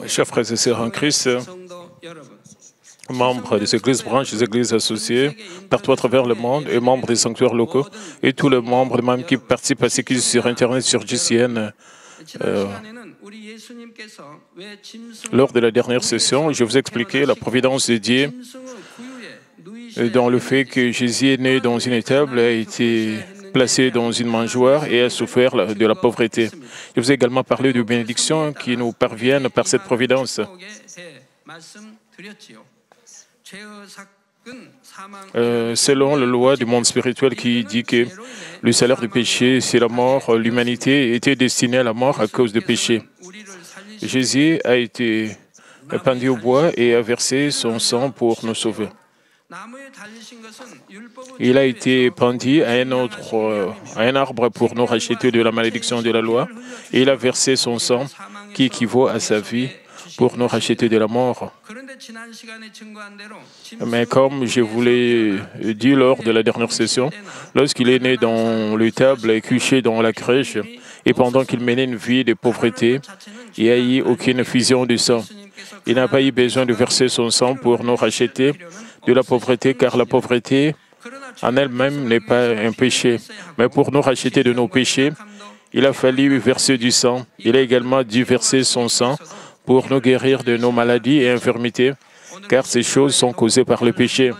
Chers frères et sœurs en Christ, membres des églises branches, des églises associées, partout à travers le monde, et membres des sanctuaires locaux, et tous les membres même qui participent à ce qui est sur Internet, sur GCN. Lors de la dernière session, je vous ai expliqué la providence de Dieu dans le fait que Jésus est né dans une étable, a été placé dans une mangeoire et a souffert de la pauvreté. Je vous ai également parlé de bénédictions qui nous parviennent par cette providence. Selon la loi du monde spirituel qui dit que le salaire du péché, c'est la mort, l'humanité était destinée à la mort à cause du péché. Jésus a été pendu au bois et a versé son sang pour nous sauver. Il a été pendu à un arbre pour nous racheter de la malédiction de la loi et il a versé son sang qui équivaut à sa vie pour nous racheter de la mort. Mais comme je vous l'ai dit lors de la dernière session, lorsqu'il est né dans l'étable et couché dans la crèche, et pendant qu'il menait une vie de pauvreté, il n'y a eu aucune effusion du sang. Il n'a pas eu besoin de verser son sang pour nous racheter de la pauvreté, car la pauvreté en elle-même n'est pas un péché. Mais pour nous racheter de nos péchés, il a fallu verser du sang. Il a également dû verser son sang pour nous guérir de nos maladies et infirmités, car ces choses sont causées par le péché.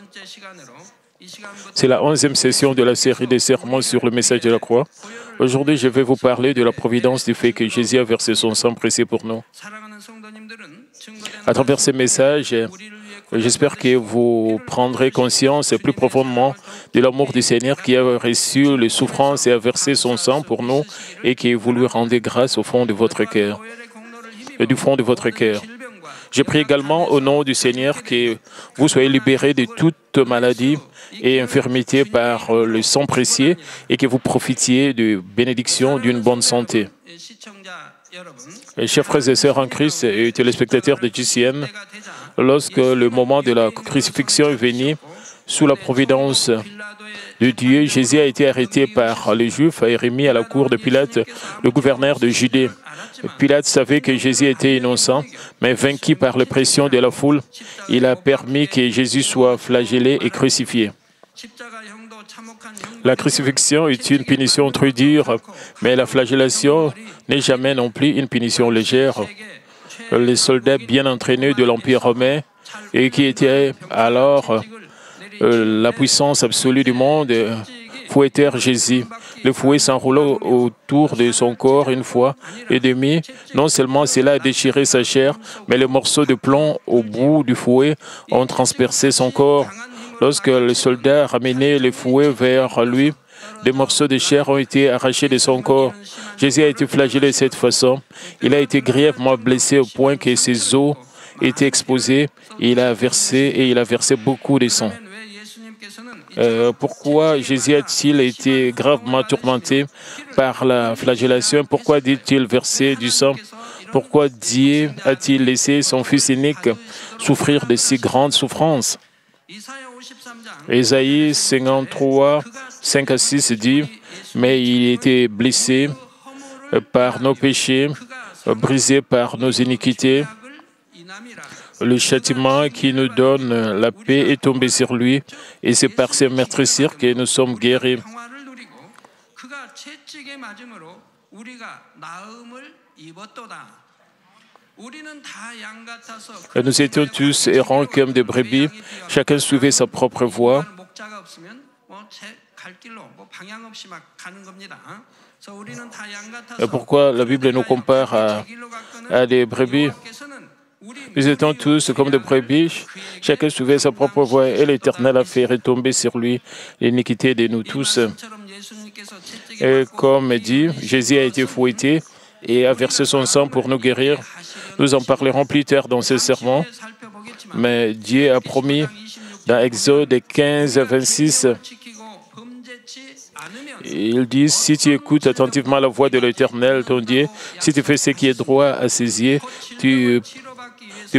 C'est la 11e session de la série des sermons sur le message de la croix. Aujourd'hui, je vais vous parler de la providence du fait que Jésus a versé son sang précieux pour nous. À travers ces messages, j'espère que vous prendrez conscience plus profondément de l'amour du Seigneur qui a reçu les souffrances et a versé son sang pour nous et que vous lui rendez grâce au fond de votre cœur. Du fond de votre cœur. Je prie également au nom du Seigneur que vous soyez libérés de toute maladie et infirmité par le sang précieux et que vous profitiez de bénédictions d'une bonne santé. Chers frères et sœurs en Christ et téléspectateurs de GCN, lorsque le moment de la crucifixion est venu, sous la providence de Dieu, Jésus a été arrêté par les Juifs et remis à la cour de Pilate, le gouverneur de Judée. Pilate savait que Jésus était innocent, mais vaincu par la pression de la foule, il a permis que Jésus soit flagellé et crucifié. La crucifixion est une punition très dure, mais la flagellation n'est jamais non plus une punition légère. Les soldats bien entraînés de l'Empire romain et qui étaient alors la puissance absolue du monde fouettèrent Jésus. Le fouet s'enroula autour de son corps une fois et demie. Non seulement cela a déchiré sa chair, mais les morceaux de plomb au bout du fouet ont transpercé son corps. Lorsque les soldats ramenaient le fouet vers lui, des morceaux de chair ont été arrachés de son corps. Jésus a été flagellé de cette façon. Il a été grièvement blessé au point que ses os étaient exposés et il a versé beaucoup de sang. Pourquoi Jésus a-t-il été gravement tourmenté par la flagellation? Pourquoi dit-il verser du sang? Pourquoi Dieu a-t-il laissé son Fils unique souffrir de si grandes souffrances? Ésaïe 53, 5 à 6 dit « Mais il était blessé par nos péchés, brisé par nos iniquités. Le châtiment qui nous donne la paix est tombé sur lui, et c'est par ses meurtrissures que nous sommes guéris. » Nous étions tous errants comme des brebis, chacun suivait sa propre voie. Pourquoi la Bible nous compare à des brebis? Nous étions tous comme des brebis, chacun suivait sa propre voie, et l'Éternel a fait retomber sur lui l'iniquité de nous tous. Et comme dit, Jésus a été fouetté et a versé son sang pour nous guérir. Nous en parlerons plus tard dans ce sermon, mais Dieu a promis dans Exode 15 à 26, il dit, si tu écoutes attentivement la voix de l'Éternel, ton Dieu, si tu fais ce qui est droit à ses yeux, tu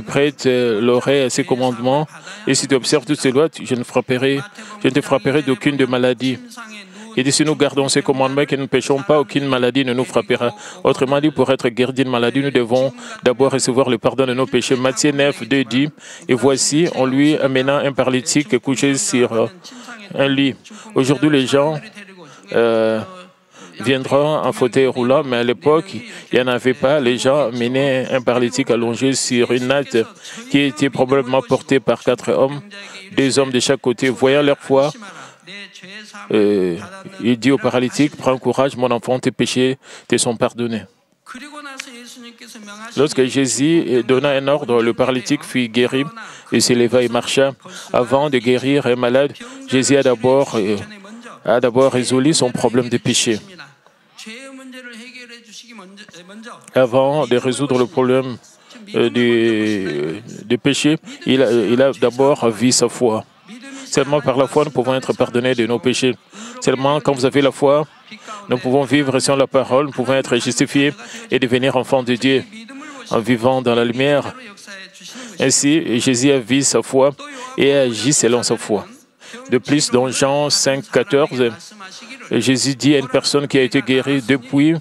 prêtes l'oreille à ses commandements, et si tu observes toutes ces lois, je ne te frapperai d'aucune de maladie. Il dit, si nous gardons ces commandements, que nous ne péchons pas, aucune maladie ne nous frappera. Autrement dit, pour être guéris d'une maladie, nous devons d'abord recevoir le pardon de nos péchés. Matthieu 9, 2 dit, et voici, on lui amenant un paralytique couché sur un lit. Aujourd'hui, les gens viendront en fauteuil roulant, mais à l'époque, il n'y en avait pas. Les gens menaient un paralytique allongé sur une natte qui était probablement portée par 4 hommes, 2 hommes de chaque côté. Voyant leur foi, il dit au paralytique, prends courage, mon enfant, tes péchés te sont pardonnés. Lorsque Jésus donna un ordre, le paralytique fut guéri et s'éleva et marcha. Avant de guérir un malade, Jésus a d'abord résolu son problème de péché. Avant de résoudre le problème du péché, il a d'abord vu sa foi. Seulement par la foi, nous pouvons être pardonnés de nos péchés. Seulement quand vous avez la foi, nous pouvons vivre selon la parole, nous pouvons être justifiés et devenir enfants de Dieu en vivant dans la lumière. Ainsi, Jésus a vu sa foi et a agi selon sa foi. De plus, dans Jean 5, 14, Jésus dit à une personne qui a été guérie depuis,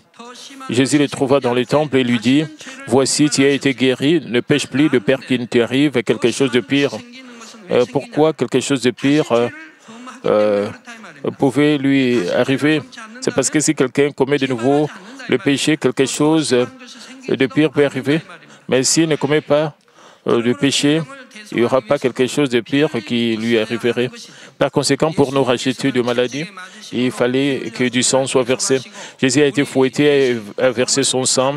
Jésus le trouva dans le temple et lui dit, « Voici, tu as été guéri, ne pêche plus de peur qu'il ne t'arrive quelque chose de pire. » Pourquoi quelque chose de pire pouvait lui arriver? C'est parce que si quelqu'un commet de nouveau le péché, quelque chose de pire peut arriver. Mais s'il ne commet pas de péché, il n'y aura pas quelque chose de pire qui lui arriverait. Par conséquent, pour nous racheter de maladies, il fallait que du sang soit versé. Jésus a été fouetté et a versé son sang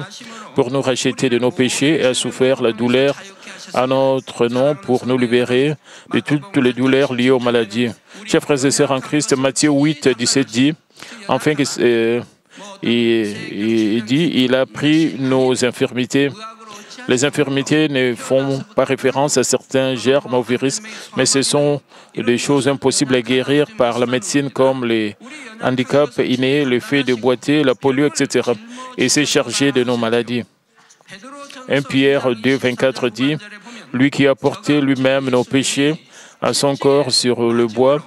pour nous racheter de nos péchés et a souffert la douleur à notre nom pour nous libérer de toutes les douleurs liées aux maladies. Chers frères et sœurs en Christ, Matthieu 8, 17 dit, enfin, il dit, il a pris nos infirmités. Les infirmités ne font pas référence à certains germes ou virus, mais ce sont des choses impossibles à guérir par la médecine comme les handicaps innés, le fait de boiter, la polio, etc. Et c'est chargé de nos maladies. 1 Pierre 2, 24 dit, « Lui qui a porté lui-même nos péchés à son corps sur le bois,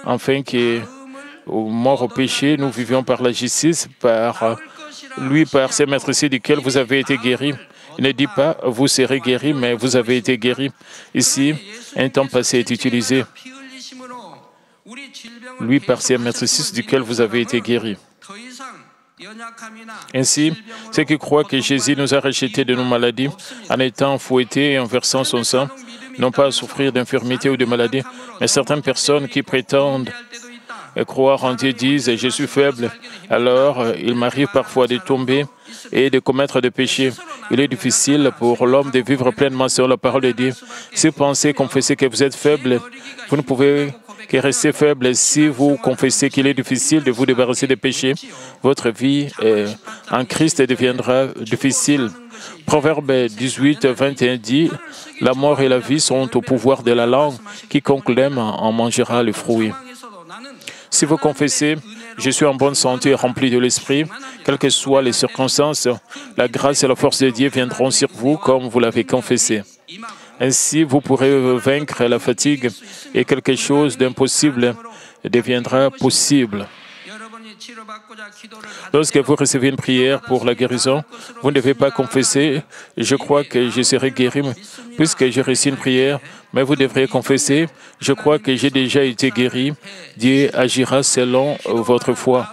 afin qu'au mort au péché, nous vivions par la justice, par lui, par ses maîtrises duquel vous avez été guéris. » Il ne dit pas « vous serez guéris », mais « vous avez été guéris ». Ici, un temps passé est utilisé. Lui, par ses maîtrises duquel vous avez été guéris. Ainsi, ceux qui croient que Jésus nous a rachetés de nos maladies en étant fouettés et en versant son sang, n'ont pas à souffrir d'infirmité ou de maladie, mais certaines personnes qui prétendent croire en Dieu disent « je suis faible ». Alors, il m'arrive parfois de tomber et de commettre des péchés. Il est difficile pour l'homme de vivre pleinement sur la parole de Dieu. Si vous pensez confesser que vous êtes faible, vous ne pouvez que rester faible. Si vous confessez qu'il est difficile de vous débarrasser des péchés, votre vie en Christ deviendra difficile. Proverbe 18, 21 dit « La mort et la vie sont au pouvoir de la langue. Quiconque l'aime en mangera le fruit. » Si vous confessez « Je suis en bonne santé et rempli de l'Esprit », quelles que soient les circonstances, la grâce et la force de Dieu viendront sur vous comme vous l'avez confessé. Ainsi, vous pourrez vaincre la fatigue et quelque chose d'impossible deviendra possible. Lorsque vous recevez une prière pour la guérison, vous ne devez pas confesser « Je crois que je serai guéri puisque j'ai reçu une prière », mais vous devriez confesser « Je crois que j'ai déjà été guéri, Dieu agira selon votre foi ».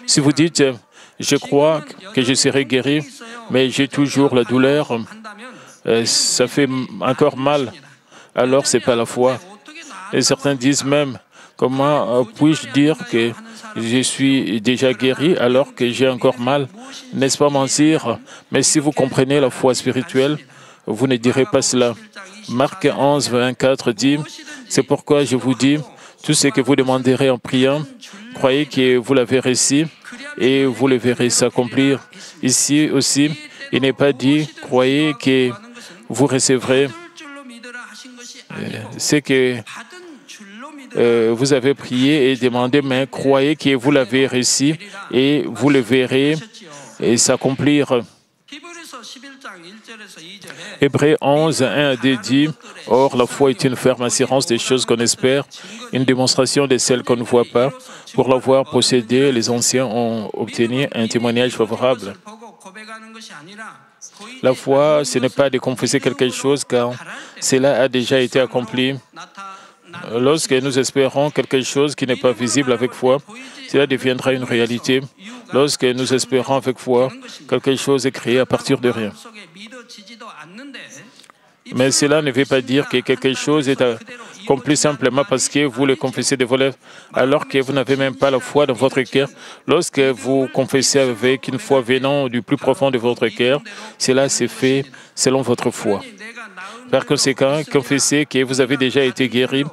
Si vous dites « Je crois que je serai guéri, mais j'ai toujours la douleur, ça fait encore mal », alors ce n'est pas la foi. Et certains disent même « Comment puis-je dire que je suis déjà guéri alors que j'ai encore mal ?» N'est-ce pas mentir? Mais si vous comprenez la foi spirituelle, vous ne direz pas cela. Marc 11, 24 dit « C'est pourquoi je vous dis, tout ce que vous demanderez en priant, croyez que vous l'avez reçu et vous le verrez s'accomplir. » Ici aussi, il n'est pas dit « Croyez que vous recevrez ce que vous avez prié et demandé, mais croyez que vous l'avez reçu et vous le verrez et s'accomplir. Hébreux 11, 1 à 2 dit, « Or, la foi est une ferme assurance des choses qu'on espère, une démonstration de celles qu'on ne voit pas. Pour l'avoir possédé, les anciens ont obtenu un témoignage favorable. » La foi, ce n'est pas de confesser quelque chose, car cela a déjà été accompli. Lorsque nous espérons quelque chose qui n'est pas visible avec foi, cela deviendra une réalité. Lorsque nous espérons avec foi, quelque chose est créé à partir de rien. Mais cela ne veut pas dire que quelque chose est accompli simplement parce que vous le confessez de vos lèvres, alors que vous n'avez même pas la foi dans votre cœur. Lorsque vous confessez avec une foi venant du plus profond de votre cœur, cela s'est fait selon votre foi. Par conséquent, confessez que vous avez déjà été guéri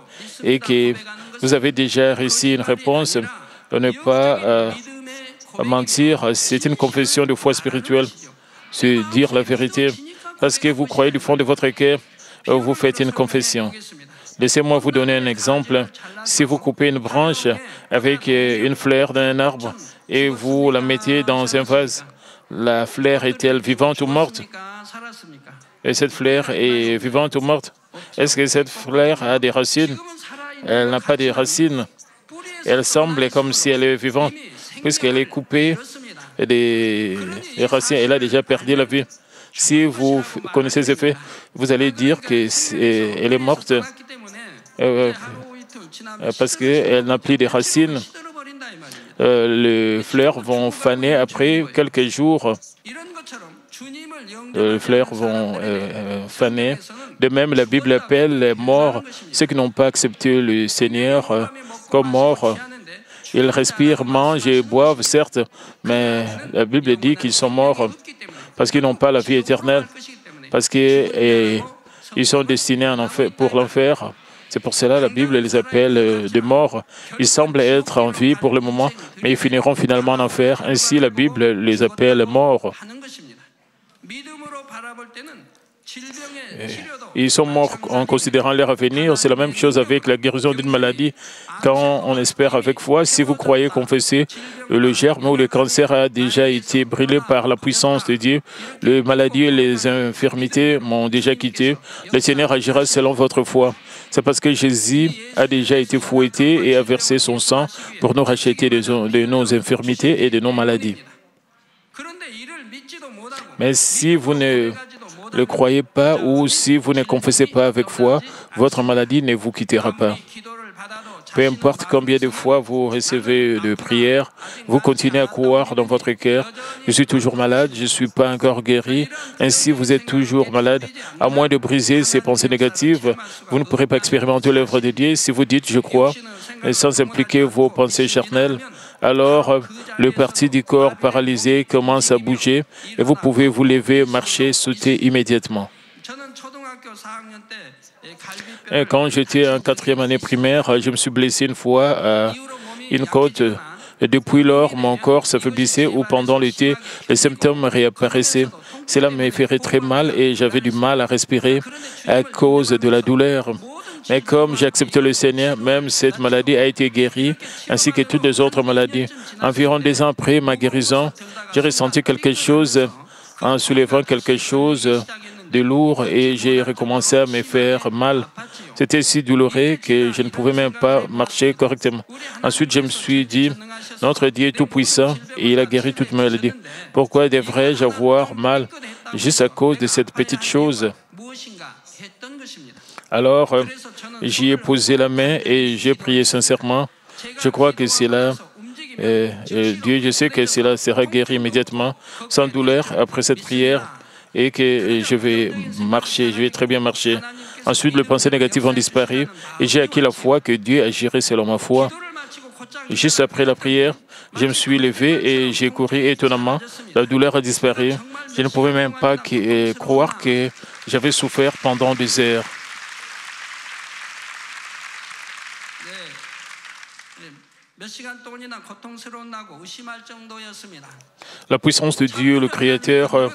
et que vous avez déjà reçu une réponse. Ne pas mentir, c'est une confession de foi spirituelle. C'est dire la vérité. Parce que vous croyez du fond de votre cœur, vous faites une confession. Laissez-moi vous donner un exemple. Si vous coupez une branche avec une fleur d'un arbre et vous la mettez dans un vase, la fleur est-elle vivante ou morte? Et cette fleur est vivante ou morte? Est-ce que cette fleur a des racines? Elle n'a pas de racines. Elle semble comme si elle est vivante, puisqu'elle est coupée des racines. Elle a déjà perdu la vie. Si vous connaissez ces faits, vous allez dire qu'elle est morte parce qu'elle n'a plus de racines. Les fleurs vont faner après quelques jours. Les fleurs vont faner. De même, la Bible appelle les morts ceux qui n'ont pas accepté le Seigneur comme morts. Ils respirent, mangent et boivent, certes, mais la Bible dit qu'ils sont morts parce qu'ils n'ont pas la vie éternelle, parce qu'ils sont destinés à pour l'enfer. C'est pour cela que la Bible les appelle des morts. Ils semblent être en vie pour le moment, mais ils finiront finalement en enfer. Ainsi, la Bible les appelle morts. Ils sont morts en considérant leur avenir. C'est la même chose avec la guérison d'une maladie. Quand on espère avec foi, si vous croyez confesser, le germe ou le cancer a déjà été brûlé par la puissance de Dieu. Les maladies et les infirmités m'ont déjà quitté. Le Seigneur agira selon votre foi. C'est parce que Jésus a déjà été fouetté et a versé son sang pour nous racheter de nos infirmités et de nos maladies. Mais si vous ne le croyez pas ou si vous ne confessez pas avec foi, votre maladie ne vous quittera pas. Peu importe combien de fois vous recevez de prières, vous continuez à croire dans votre cœur. Je suis toujours malade, je ne suis pas encore guéri. Ainsi, vous êtes toujours malade. À moins de briser ces pensées négatives, vous ne pourrez pas expérimenter l'œuvre de Dieu. Si vous dites « je crois », sans impliquer vos pensées charnelles, alors le parti du corps paralysé commence à bouger et vous pouvez vous lever, marcher, sauter immédiatement. Et quand j'étais en 4e année primaire, je me suis blessé une fois à une côte. Et depuis lors, mon corps s'affaiblissait ou pendant l'été, les symptômes réapparaissaient. Cela me ferait très mal et j'avais du mal à respirer à cause de la douleur. Mais comme j'ai accepté le Seigneur, même cette maladie a été guérie, ainsi que toutes les autres maladies. Environ 2 ans après ma guérison, j'ai ressenti quelque chose en soulevant quelque chose de lourd et j'ai recommencé à me faire mal. C'était si douloureux que je ne pouvais même pas marcher correctement. Ensuite, je me suis dit, notre Dieu est tout-puissant et il a guéri toute maladie. Pourquoi devrais-je avoir mal juste à cause de cette petite chose? Alors, j'y ai posé la main et j'ai prié sincèrement. Je crois que c'est là. Dieu, je sais que cela sera guéri immédiatement, sans douleur, après cette prière, et que je vais marcher, je vais très bien marcher. Ensuite, les pensées négatives ont disparu, et j'ai acquis la foi que Dieu agirait selon ma foi. Juste après la prière, je me suis levé et j'ai couru étonnamment. La douleur a disparu. Je ne pouvais même pas croire que j'avais souffert pendant des heures. La puissance de Dieu, le Créateur,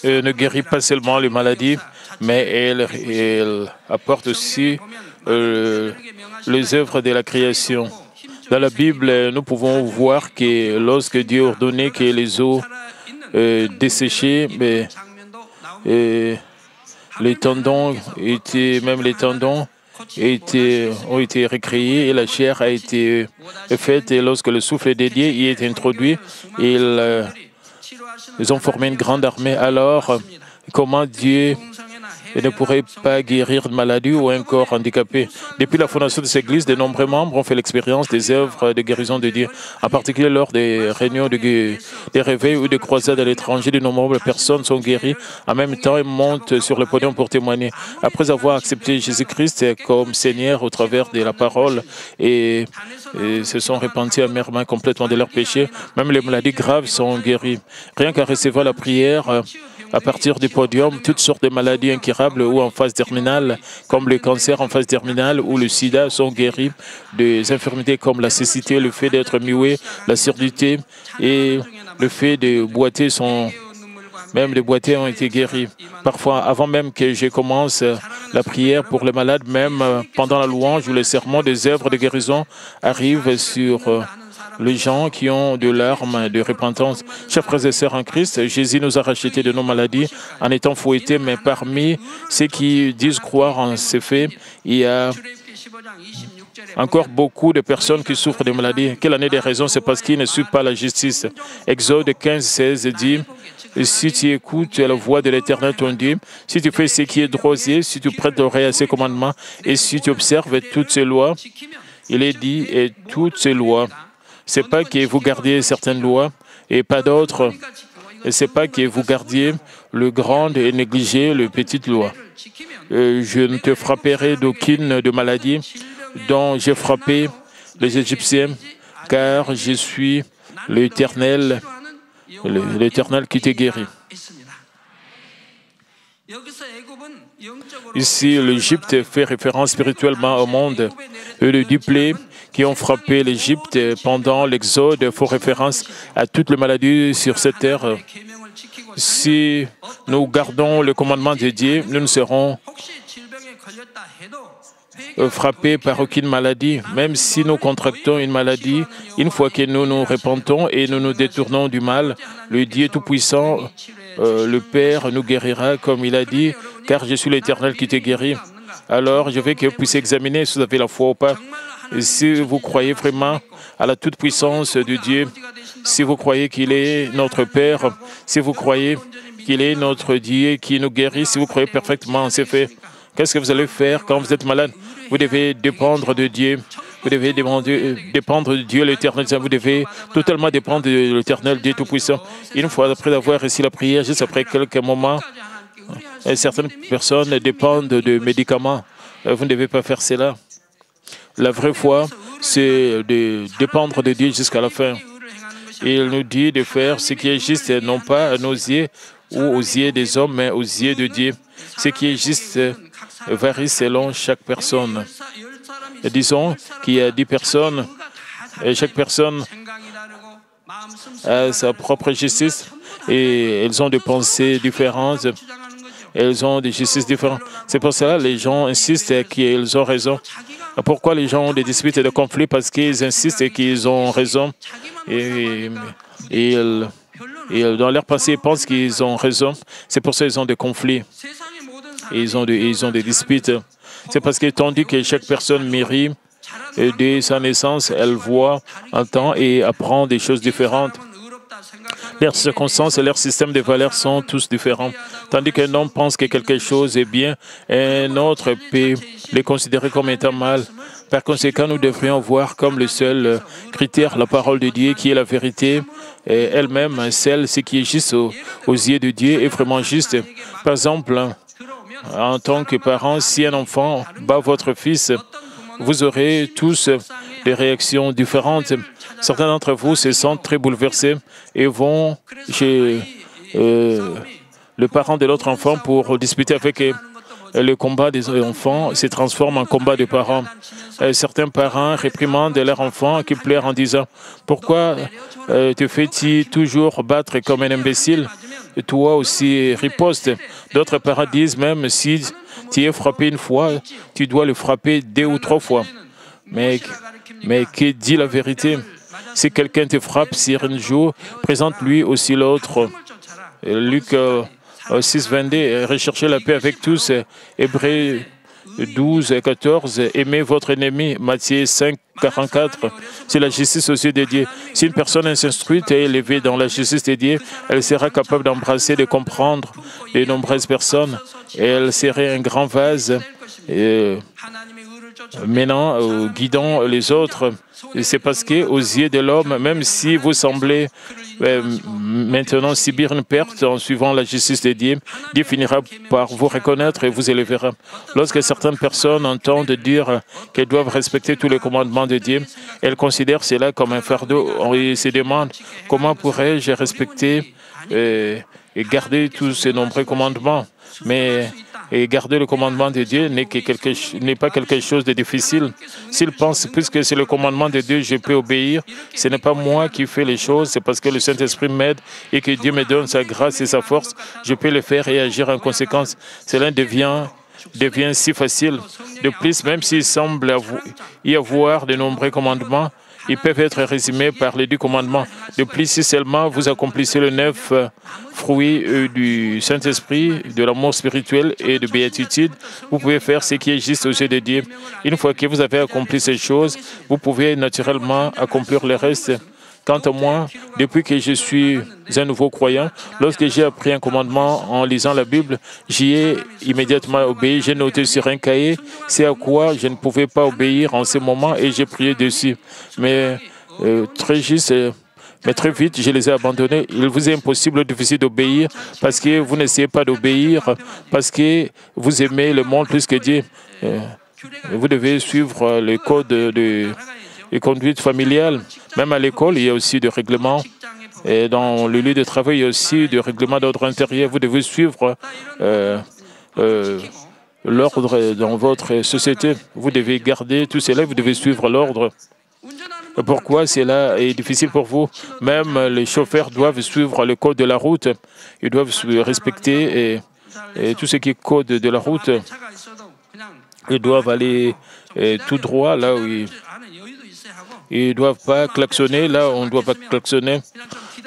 ne guérit pas seulement les maladies, mais elle apporte aussi les œuvres de la création. Dans la Bible, nous pouvons voir que lorsque Dieu ordonnait que les eaux desséchées, Et les tendons même les tendons ont été recréés et la chair a été faite. Et lorsque le souffle dédié y est introduit, ils ont formé une grande armée. Alors, comment Dieu ne pourrait pas guérir de maladie ou un corps handicapé? Depuis la fondation de cette Église, de nombreux membres ont fait l'expérience des œuvres de guérison de Dieu, en particulier lors des réunions, des réveils ou des croisades à l'étranger. De nombreuses personnes sont guéries. En même temps, ils montent sur le podium pour témoigner. Après avoir accepté Jésus-Christ comme Seigneur au travers de la parole et se sont repentis amèrement complètement de leurs péchés, même les maladies graves sont guéries. Rien qu'à recevoir la prière, à partir du podium, toutes sortes de maladies incurables ou en phase terminale, comme le cancer en phase terminale ou le sida, sont guéris. Des infirmités comme la cécité, le fait d'être muet, la surdité et le fait de boiter même les boiter ont été guéris. Parfois, avant même que je commence la prière pour les malades, même pendant la louange ou le sermon, des œuvres de guérison arrivent sur les gens qui ont de larmes de repentance. Chers frères et sœurs en Christ, Jésus nous a rachetés de nos maladies en étant fouettés, mais parmi ceux qui disent croire en ces faits, il y a encore beaucoup de personnes qui souffrent de maladies. Quelle en est des raisons? C'est parce qu'ils ne suivent pas la justice. Exode 15, 16 dit: si tu écoutes la voix de l'Éternel ton Dieu, si tu fais ce qui est droit, si tu prêtes l'oreille à ses commandements, et si tu observes toutes ces lois, il est dit, et toutes ces lois. C'est pas que vous gardiez certaines lois et pas d'autres. Et c'est pas que vous gardiez le grand et négligez le petite loi. Je ne te frapperai d'aucune de maladie dont j'ai frappé les Égyptiens, car je suis l'Éternel qui te guérit. Ici, l'Égypte fait référence spirituellement au monde. Et le duplé qui ont frappé l'Égypte pendant l'Exode font référence à toutes les maladies sur cette terre. Si nous gardons le commandement de Dieu, nous ne serons frappés par aucune maladie. Même si nous contractons une maladie, une fois que nous nous repentons et nous nous détournons du mal, le Dieu Tout-Puissant, le Père, nous guérira, comme il a dit, car je suis l'Éternel qui te guérit. Alors, je veux que vous puissiez examiner si vous avez la foi ou pas. Et si vous croyez vraiment à la toute-puissance de Dieu, si vous croyez qu'il est notre Père, si vous croyez qu'il est notre Dieu qui nous guérit, si vous croyez perfectement en ces faits, qu'est-ce que vous allez faire quand vous êtes malade? Vous devez dépendre de Dieu. Vous devez dépendre de Dieu l'Éternel. Vous devez totalement dépendre de l'Éternel, Dieu Tout-Puissant. Une fois après avoir réussi la prière, juste après quelques moments, certaines personnes dépendent de médicaments. Vous ne devez pas faire cela. La vraie foi, c'est de dépendre de Dieu jusqu'à la fin. Il nous dit de faire ce qui est juste, non pas à nos yeux ou aux yeux des hommes, mais aux yeux de Dieu. Ce qui est juste varie selon chaque personne. Et disons qu'il y a 10 personnes, et chaque personne a sa propre justice, et elles ont des pensées différentes, elles ont des justices différentes. C'est pour cela que les gens insistent qu'ils ont raison. Pourquoi les gens ont des disputes et des conflits? Parce qu'ils insistent et qu'ils ont raison. Et dans leur passé, ils pensent qu'ils ont raison. C'est pour ça qu'ils ont des conflits. Et ils ont des disputes. C'est parce que tandis que chaque personne mérite, dès sa naissance, elle voit, entend et apprend des choses différentes. Leurs circonstances et leurs systèmes de valeurs sont tous différents. Tandis qu'un homme pense que quelque chose est bien, un autre peut les considérer comme étant mal. Par conséquent, nous devrions voir comme le seul critère la parole de Dieu qui est la vérité, et elle-même, ce qui est juste aux yeux de Dieu est vraiment juste. Par exemple, en tant que parent, si un enfant bat votre fils, vous aurez tous des réactions différentes. Certains d'entre vous se sentent très bouleversés et vont chez le parent de l'autre enfant pour discuter avec eux. Le combat des enfants se transforme en combat des parents. Certains parents réprimandent leurs enfants qui pleurent en disant « Pourquoi te fais-tu toujours battre comme un imbécile ?» Et toi aussi riposte. D'autres parents disent même si tu es frappé une fois, tu dois le frapper 2 ou 3 fois. Mais qui dit la vérité? Si quelqu'un te frappe sur un jour, présente-lui aussi l'autre. Luc 6, 22, recherchez la paix avec tous. Hébreux 12, 14, aimez votre ennemi. Matthieu 5, 44, c'est la justice aussi de Dieu. Si une personne est instruite et élevée dans la justice de Dieu, elle sera capable d'embrasser, de comprendre de nombreuses personnes. Et elle serait un grand vase maintenant guidant les autres. C'est parce qu'aux yeux de l'homme, même si vous semblez maintenant subir une perte en suivant la justice de Dieu, Dieu finira par vous reconnaître et vous élèvera. Lorsque certaines personnes entendent dire qu'elles doivent respecter tous les commandements de Dieu, elles considèrent cela comme un fardeau. Ils se demandent comment pourrais-je respecter et garder tous ces nombreux commandements. Mais garder le commandement de Dieu n'est pas quelque chose de difficile. S'ils pensent, puisque c'est le commandement de Dieu, je peux obéir, ce n'est pas moi qui fais les choses, c'est parce que le Saint-Esprit m'aide et que Dieu me donne sa grâce et sa force, je peux le faire et agir en conséquence. Cela devient si facile. De plus, même s'il semble y avoir de nombreux commandements, ils peuvent être résumés par les 10 commandements. De plus, si seulement vous accomplissez les 9 fruits du Saint-Esprit, de l'amour spirituel et de béatitude, vous pouvez faire ce qui est juste aux yeux de Dieu. Une fois que vous avez accompli ces choses, vous pouvez naturellement accomplir le reste. Quant à moi, depuis que je suis un nouveau croyant, lorsque j'ai appris un commandement en lisant la Bible, j'y ai immédiatement obéi. J'ai noté sur un cahier c'est à quoi je ne pouvais pas obéir en ce moment et j'ai prié dessus. Mais très vite, je les ai abandonnés. Il vous est impossible, difficile d'obéir parce que vous n'essayez pas d'obéir, parce que vous aimez le monde plus que Dieu. Vous devez suivre les codes de conduite familiale. Même à l'école, il y a aussi des règlements. Et dans le lieu de travail, il y a aussi des règlements d'ordre intérieur. Vous devez suivre l'ordre dans votre société. Vous devez garder tout cela, vous devez suivre l'ordre. Pourquoi cela est difficile pour vous? Même les chauffeurs doivent suivre le code de la route. Ils doivent respecter et tout ce qui est code de la route. Ils doivent aller tout droit là où ils ne doivent pas klaxonner là où on ne doit pas klaxonner.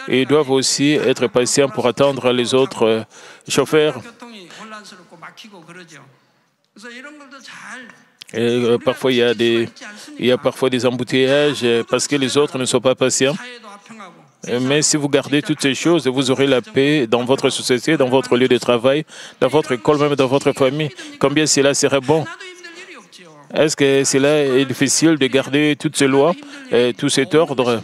Et ils doivent aussi être patients pour attendre les autres chauffeurs. Et parfois, il y a parfois des embouteillages parce que les autres ne sont pas patients. Mais si vous gardez toutes ces choses, vous aurez la paix dans votre société, dans votre lieu de travail, dans votre école, même dans votre famille. Combien cela serait bon? Est-ce que cela est difficile de garder toutes ces lois, tout cet ordre?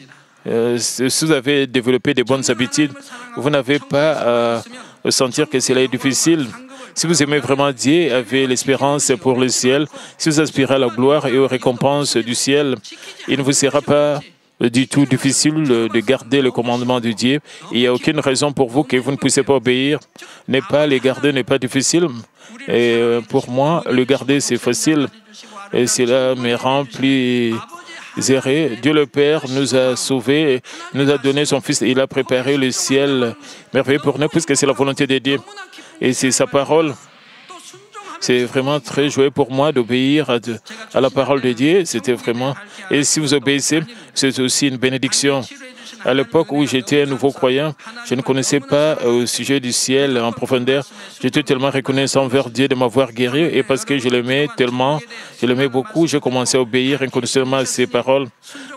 Si vous avez développé de bonnes habitudes, vous n'avez pas à sentir que cela est difficile. Si vous aimez vraiment Dieu, avez l'espérance pour le ciel, si vous aspirez à la gloire et aux récompenses du ciel, il ne vous sera pas du tout difficile de garder le commandement de Dieu. Il n'y a aucune raison pour vous que vous ne puissiez pas obéir. Ne pas les garder n'est pas difficile. Et pour moi, le garder, c'est facile. Et cela me rend plus heureux. Dieu le Père nous a sauvés, nous a donné son Fils. Il a préparé le ciel merveilleux pour nous, puisque c'est la volonté de Dieu. Et c'est sa parole. C'est vraiment très joyeux pour moi d'obéir à la parole de Dieu. C'était vraiment... Et si vous obéissez, c'est aussi une bénédiction. À l'époque où j'étais un nouveau croyant, je ne connaissais pas au sujet du ciel en profondeur. J'étais tellement reconnaissant envers Dieu de m'avoir guéri et parce que je l'aimais tellement, je l'aimais beaucoup, j'ai commencé à obéir inconditionnellement à ses paroles.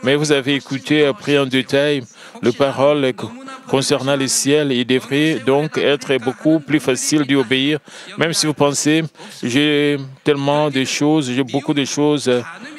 Mais vous avez écouté, appris en détail les paroles concernant le ciel. Il devrait donc être beaucoup plus facile d'y obéir. Même si vous pensez, j'ai tellement de choses, j'ai beaucoup de choses,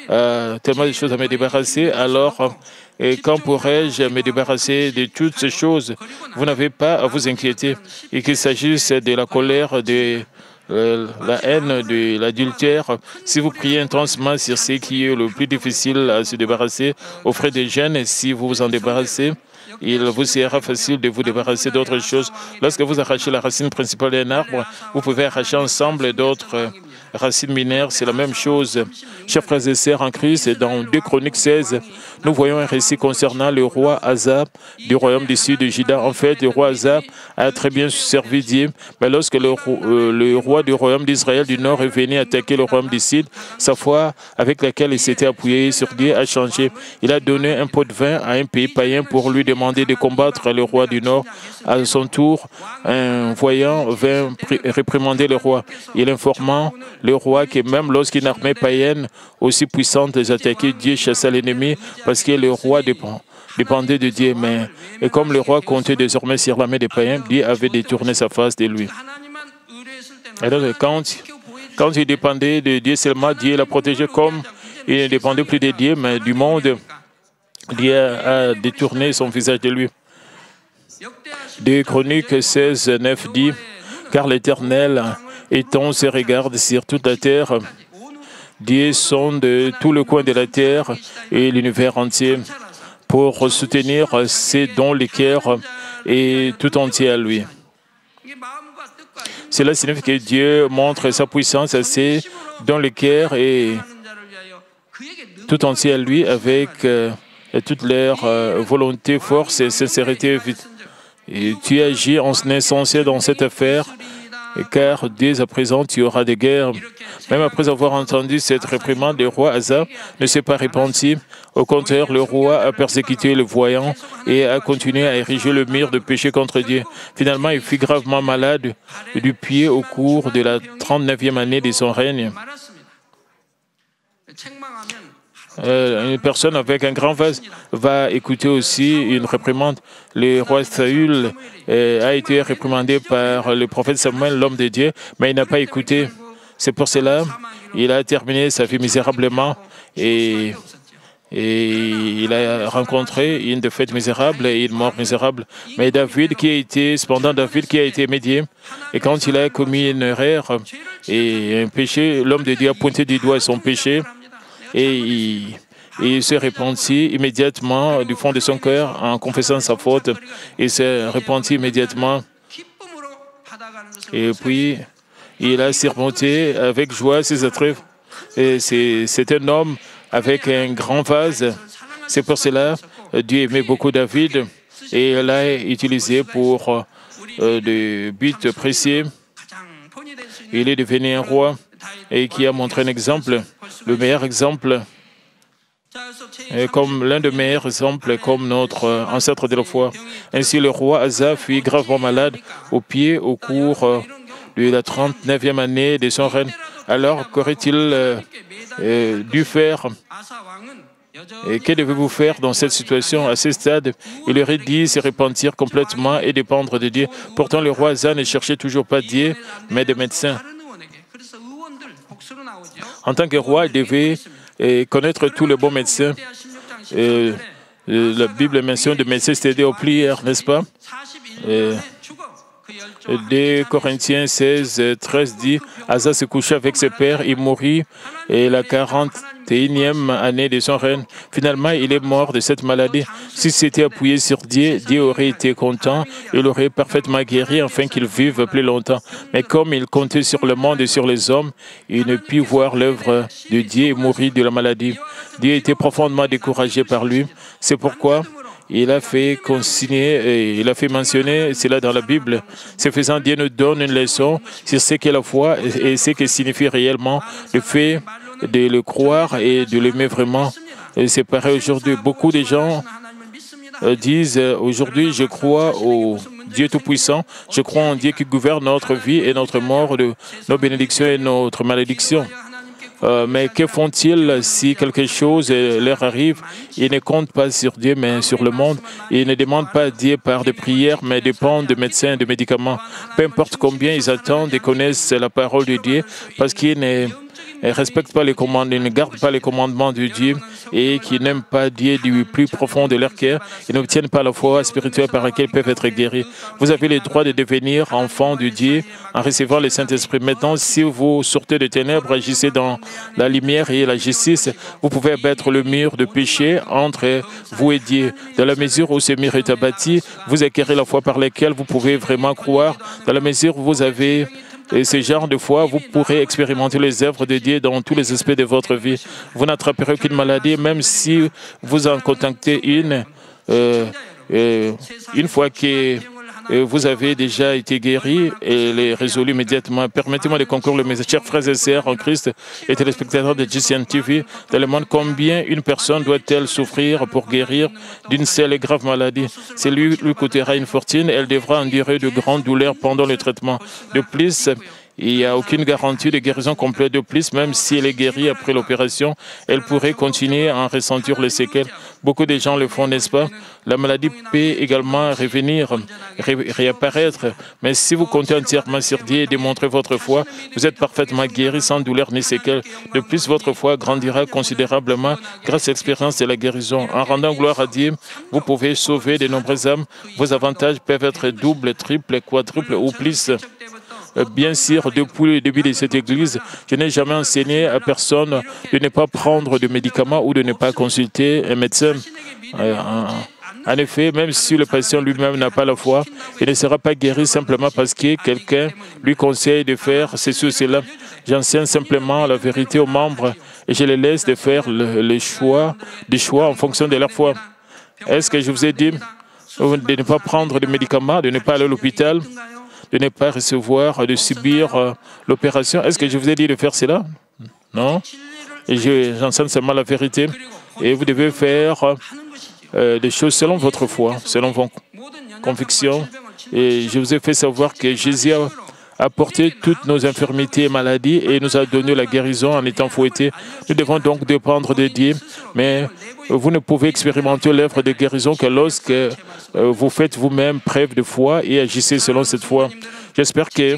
tellement de choses à me débarrasser, alors... Et quand pourrais-je me débarrasser de toutes ces choses? Vous n'avez pas à vous inquiéter. Et qu'il s'agisse de la colère, de la haine, de l'adultère, si vous priez intensément sur ce qui est le plus difficile à se débarrasser, offrez des jeûnes, et si vous vous en débarrassez, il vous sera facile de vous débarrasser d'autres choses. Lorsque vous arrachez la racine principale d'un arbre, vous pouvez arracher ensemble d'autres racine mineure, c'est la même chose. Chers frères et sœurs en Christ, dans 2 Chroniques 16, nous voyons un récit concernant le roi Asa du royaume du sud de Juda. En fait, le roi Asa a très bien servi Dieu, mais lorsque le roi du royaume d'Israël du nord est venu attaquer le royaume du sud, sa foi avec laquelle il s'était appuyé sur Dieu a changé. Il a donné un pot de vin à un pays païen pour lui demander de combattre le roi du nord. À son tour, un voyant vint réprimander le roi. Il informa le roi que même lorsqu'une armée païenne aussi puissante attaquait, Dieu chassa l'ennemi parce que le roi dépendait de Dieu. Et comme le roi comptait désormais sur l'armée des païens, Dieu avait détourné sa face de lui. Alors, quand il dépendait de Dieu seulement, Dieu l'a protégé. Comme il ne dépendait plus de Dieu, mais du monde, Dieu a détourné son visage de lui. 2 Chroniques 16, 9 dit « Car l'Éternel étend ses regards sur toute la terre. Dieu sonde tout le coin de la terre et l'univers entier pour soutenir ceux dont le cœur est tout entier à lui. » Cela signifie que Dieu montre sa puissance à ceux dont le cœur est tout entier à lui avec toute leur volonté, force et sincérité. Et tu agis en insensé dans cette affaire, car dès à présent tu auras des guerres. Même après avoir entendu cette réprimande, le roi Asa ne s'est pas repenti. Au contraire, le roi a persécuté le voyant et a continué à ériger le mur de péché contre Dieu. Finalement, il fut gravement malade du pied au cours de la 39e année de son règne. Une personne avec un grand vase va écouter aussi une réprimande. Le roi Saül a été réprimandé par le prophète Samuel, l'homme de Dieu, mais il n'a pas écouté. C'est pour cela qu'il a terminé sa vie misérablement et il a rencontré une défaite misérable et une mort misérable. Mais David qui a été médié, et quand il a commis une erreur et un péché, l'homme de Dieu a pointé du doigt son péché. Et il se repentit immédiatement du fond de son cœur en confessant sa faute. Il se repentit immédiatement. Et puis, il a surmonté avec joie ses épreuves. Et c'est un homme avec un grand vase. C'est pour cela que Dieu aimait beaucoup David et l'a utilisé pour des buts précis. Il est devenu un roi et qui a montré un exemple, le meilleur exemple, comme l'un des meilleurs exemples, comme notre ancêtre de la foi. Ainsi, le roi Asa fut gravement malade au cours de la 39e année de son règne. Alors, qu'aurait-il dû faire? Et que devez-vous faire dans cette situation? À ce stade, il aurait dit se repentir complètement et dépendre de Dieu. Pourtant, le roi Asa ne cherchait toujours pas Dieu, mais des médecins. En tant que roi, il devait connaître tous les bons médecins. La Bible mentionne de médecins, c'est-à-dire aux prières, n'est-ce pas? 2 Corinthiens 16, 13 dit « Asa se coucha avec ses pères, il mourut, et la 41e année de son règne. Finalement, il est mort de cette maladie. S'il s'était appuyé sur Dieu, Dieu aurait été content, il aurait parfaitement guéri afin qu'il vive plus longtemps. Mais comme il comptait sur le monde et sur les hommes, il ne put voir l'œuvre de Dieu et mourit de la maladie. Dieu était profondément découragé par lui. C'est pourquoi il a fait mentionner cela dans la Bible. Ce faisant, Dieu nous donne une leçon sur ce qu'est la foi et ce que signifie réellement le fait de le croire et de l'aimer vraiment. C'est pareil aujourd'hui. Beaucoup de gens disent aujourd'hui, je crois au Dieu Tout-Puissant, je crois en Dieu qui gouverne notre vie et notre mort, nos bénédictions et notre malédiction. Mais que font-ils si quelque chose leur arrive? Ils ne comptent pas sur Dieu, mais sur le monde. Ils ne demandent pas Dieu par des prières, mais dépendent de médecins et de médicaments. Peu importe combien ils attendent et connaissent la parole de Dieu, parce qu'ils ne respectent pas les commandements, ils ne gardent pas les commandements de Dieu et qui n'aiment pas Dieu du plus profond de leur cœur, ils n'obtiennent pas la foi spirituelle par laquelle ils peuvent être guéris. Vous avez le droit de devenir enfant de Dieu en recevant le Saint-Esprit. Maintenant, si vous sortez des ténèbres, agissez dans la lumière et la justice, vous pouvez abattre le mur de péché entre vous et Dieu. Dans la mesure où ce mur est abattu, vous acquérez la foi par laquelle vous pouvez vraiment croire. Dans la mesure où vous avez et ce genre de foi, vous pourrez expérimenter les œuvres de Dieu dans tous les aspects de votre vie. Vous n'attraperez aucune maladie, même si vous en contactez une fois que vous avez déjà été guéri et les résolu immédiatement. Permettez-moi de conclure le message. Chers frères et sœurs en Christ et téléspectateurs de GCN TV, dans le monde, combien une personne doit-elle souffrir pour guérir d'une seule et grave maladie? C'est lui coûtera une fortune. Elle devra endurer de grandes douleurs pendant le traitement. De plus, il n'y a aucune garantie de guérison complète. De plus, même si elle est guérie après l'opération, elle pourrait continuer à en ressentir les séquelles. Beaucoup de gens le font, n'est-ce pas? La maladie peut également revenir, réapparaître. Mais si vous comptez entièrement sur Dieu et démontrez votre foi, vous êtes parfaitement guéri sans douleur ni séquelles. De plus, votre foi grandira considérablement grâce à l'expérience de la guérison. En rendant gloire à Dieu, vous pouvez sauver de nombreuses âmes. Vos avantages peuvent être doubles, triples, quadruples ou plus. Bien sûr, depuis le début de cette Église, je n'ai jamais enseigné à personne de ne pas prendre de médicaments ou de ne pas consulter un médecin. En effet, même si le patient lui-même n'a pas la foi, il ne sera pas guéri simplement parce que quelqu'un lui conseille de faire ceci ou cela. J'enseigne simplement la vérité aux membres et je les laisse de faire des choix en fonction de leur foi. Est-ce que je vous ai dit de ne pas prendre de médicaments, de ne pas aller à l'hôpital, de ne pas recevoir, de subir l'opération? Est-ce que je vous ai dit de faire cela? Non. J'enseigne seulement la vérité. Et vous devez faire des choses selon votre foi, selon vos convictions. Et je vous ai fait savoir que Jésus a apporté toutes nos infirmités et maladies et nous a donné la guérison en étant fouettés. Nous devons donc dépendre de Dieu. Mais vous ne pouvez expérimenter l'œuvre de guérison que lorsque vous faites vous-même preuve de foi et agissez selon cette foi. J'espère que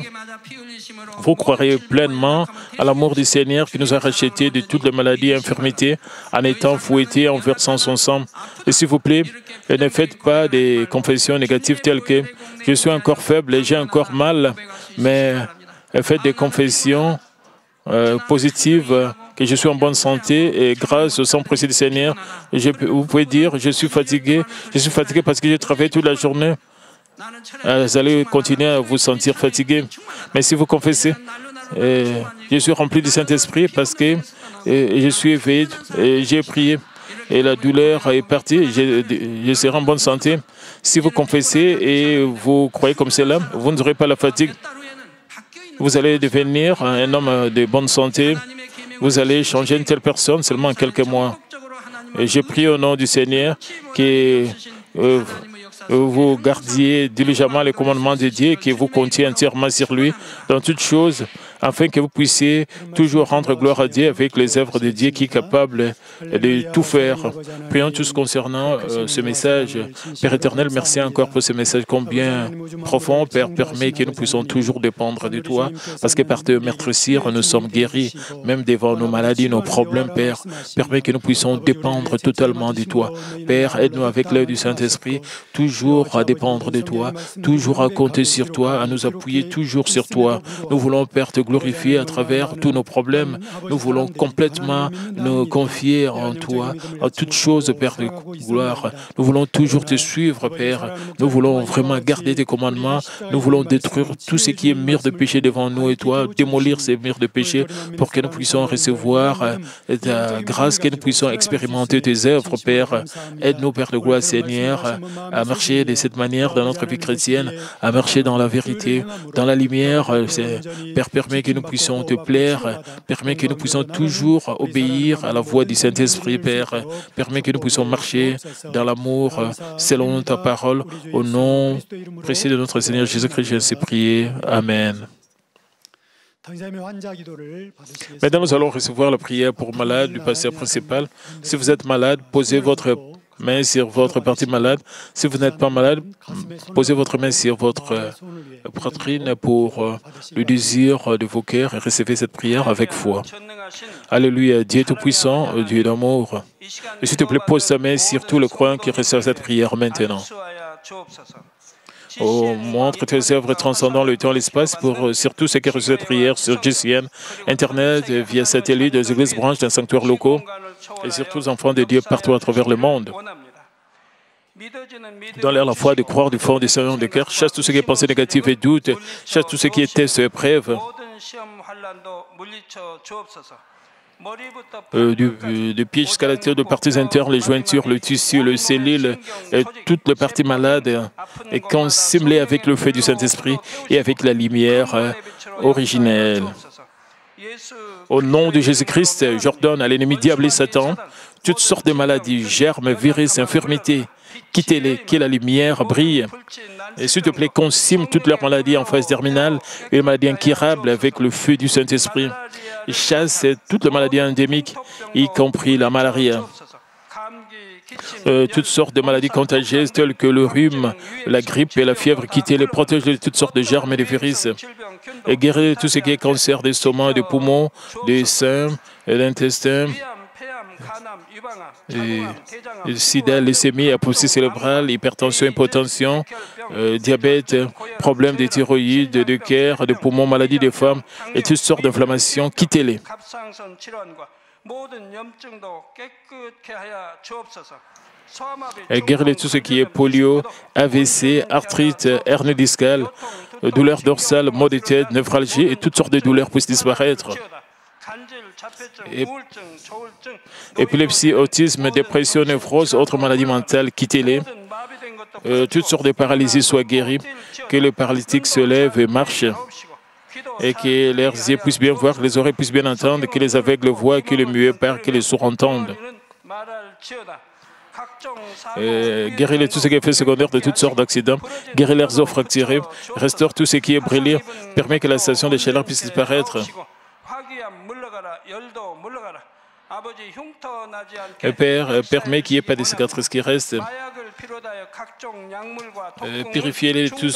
vous croirez pleinement à l'amour du Seigneur qui nous a rachetés de toutes les maladies et infirmités en étant fouettés, en versant son sang. Et s'il vous plaît, ne faites pas des confessions négatives telles que « je suis encore faible et j'ai encore mal », mais faites des confessions positives que je suis en bonne santé et grâce au sang précieux du Seigneur, vous pouvez dire « je suis fatigué parce que j'ai travaillé toute la journée ». Vous allez continuer à vous sentir fatigué. Mais si vous confessez, je suis rempli du Saint-Esprit parce que je suis éveillé et j'ai prié et la douleur est partie, je serai en bonne santé. Si vous confessez et vous croyez comme cela, vous n'aurez pas la fatigue. Vous allez devenir un homme de bonne santé. Vous allez changer une telle personne seulement en quelques mois. Et je prie au nom du Seigneur que vous gardiez diligemment les commandements de Dieu, que vous comptiez entièrement sur lui dans toutes choses, afin que vous puissiez toujours rendre gloire à Dieu avec les œuvres de Dieu qui est capable de tout faire. Prions tous concernant ce message. Père éternel, merci encore pour ce message combien profond. Père, permet que nous puissions toujours dépendre de toi, parce que par te meurtrissir, nous sommes guéris, même devant nos maladies, nos problèmes. Père, permet que nous puissions dépendre totalement de toi. Père, aide-nous avec l'aide du Saint-Esprit, toujours à dépendre de toi, toujours à compter sur toi, à nous appuyer toujours sur toi. Nous voulons, Père, te glorifier à travers tous nos problèmes. Nous voulons complètement nous confier en toi, en toutes choses, Père de gloire. Nous voulons toujours te suivre, Père. Nous voulons vraiment garder tes commandements. Nous voulons détruire tout ce qui est mur de péché devant nous et toi, démolir ces murs de péché pour que nous puissions recevoir ta grâce, que nous puissions expérimenter tes œuvres, Père. Aide-nous, Père de gloire, Seigneur, à marcher de cette manière dans notre vie chrétienne, à marcher dans la vérité, dans la lumière. Père, permets que nous puissions te plaire, permets que nous puissions toujours obéir à la voix du Saint-Esprit, Père. Permets que nous puissions marcher dans l'amour selon ta parole. Au nom précieux de notre Seigneur Jésus-Christ, je sais prier. Amen. Maintenant, nous allons recevoir la prière pour malade du pasteur principal. Si vous êtes malade, posez votre main sur votre partie malade. Si vous n'êtes pas malade, posez votre main sur votre poitrine pour le désir de vos cœurs et recevez cette prière avec foi. Alléluia, Dieu Tout-Puissant, Dieu d'amour. Et s'il te plaît, pose ta main sur tout le croyant qui reçoit cette prière maintenant. Oh, montre tes œuvres transcendant le temps et l'espace pour surtout ceux qui reçoivent cette prière sur GCN, Internet, via satellite, des églises branches, des sanctuaires locaux et surtout les enfants de Dieu partout à travers le monde. Donne-leur la foi de croire du fond des salons de cœur. Chasse tout ce qui est pensée négative et doute. Chasse tout ce qui est test et épreuve. Du pied jusqu'à la tête, de parties internes, les jointures, le tissu, le cellule, toutes les parties malades, et consume-les avec le feu du Saint-Esprit et avec la lumière originelle. Au nom de Jésus-Christ, j'ordonne à l'ennemi diable et Satan toutes sortes de maladies, germes, virus, infirmités. Quittez-les, que la lumière brille. Et s'il te plaît, consume toutes leurs maladies en phase terminale et les maladies incurables avec le feu du Saint-Esprit. Chasse toutes les maladies endémiques, y compris la malaria. Toutes sortes de maladies contagieuses telles que le rhume, la grippe et la fièvre, quittez-les, protège-les de toutes sortes de germes et de virus. Et guéris tout ce qui est cancer des stomacs, des poumons, des seins et l'intestin. Le sida, leucémie, apoplexie cérébrale, hypertension, hypotension, diabète, problèmes de thyroïde, de cœur, de poumons, maladies des femmes et toutes sortes d'inflammations, quittez-les. Et guéris tout ce qui est polio, AVC, arthrite, hernie discale, douleurs dorsales, maux de tête, névralgie et toutes sortes de douleurs puissent disparaître. Épilepsie, autisme, dépression, névrose, autres maladies mentales, quittez-les. Toutes sortes de paralysies soient guéries, que les paralytiques se lèvent et marchent, et que leurs yeux puissent bien voir, que les oreilles puissent bien entendre, que les aveugles voient, que les muets parlent, que les sourds entendent. Guéris tous ce qui est fait secondaire de toutes sortes d'accidents, guéris leurs os fracturés, restaure tout ce qui est brûlé, permet que la station de chaleur puisse disparaître. Père, permet qu'il n'y ait pas de cicatrices qui restent. Purifiez-les toutes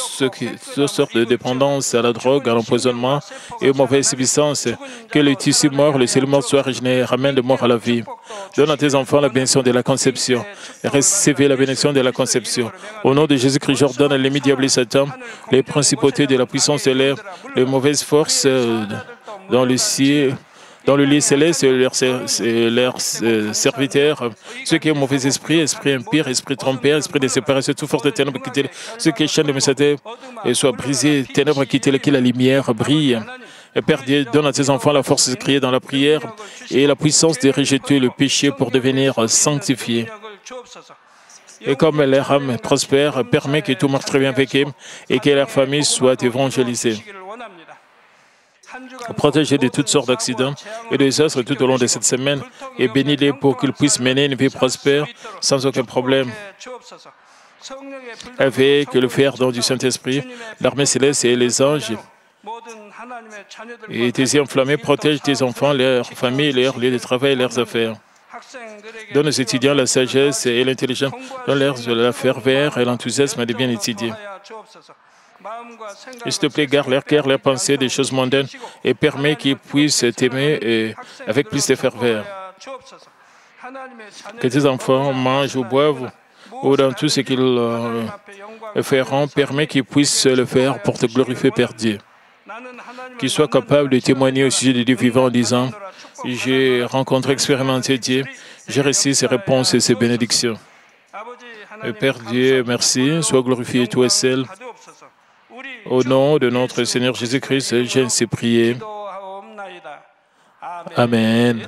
sortes de dépendances à la drogue, à l'empoisonnement et aux mauvaises substances. Que les tissus morts, les cellules mortes soient régénérés, ramène de mort à la vie. Donne à tes enfants la bénédiction de la conception. Recevez la bénédiction de la conception. Au nom de Jésus-Christ, j'ordonne à l'ennemi diable et Satan, les principautés de la puissance de l'air, les mauvaises forces dans le ciel, dans le lit céleste, leurs serviteurs, ceux qui ont mauvais esprit, esprit impire, esprit trompé, esprit de séparation, toute force de ténèbres, quittez-les. Ceux qui chantent de messages soient brisés, ténèbres, quittez-les, que la lumière brille. Et Père Dieu, donne à tes enfants la force de crier dans la prière et la puissance de rejeter le péché pour devenir sanctifiés. Et comme leur âme prospère, permet que tout marche très bien avec eux et que leur famille soit évangélisée. Protégez de toutes sortes d'accidents et de désastres tout au long de cette semaine et bénis-les pour qu'ils puissent mener une vie prospère sans aucun problème. Avec le feu ardent du Saint-Esprit, l'armée céleste et les anges et tes yeux enflammés protègent tes enfants, leurs familles, leurs lieux de travail et leurs affaires. Donne aux étudiants la sagesse et l'intelligence, donne-leur la ferveur et l'enthousiasme de bien étudier. S'il te plaît, garde leur cœur, leurs pensées des choses mondaines et permets qu'ils puissent t'aimer avec plus de ferveur. Que tes enfants mangent ou boivent ou dans tout ce qu'ils feront, permets qu'ils puissent le faire pour te glorifier, Père Dieu. Qu'ils soient capables de témoigner au sujet de Dieu vivant en disant « J'ai rencontré, expérimenté Dieu, j'ai reçu ses réponses et ses bénédictions. » Père Dieu, merci, sois glorifié toi seul. Au nom de notre Seigneur Jésus-Christ, j'ai ainsi prié. Amen.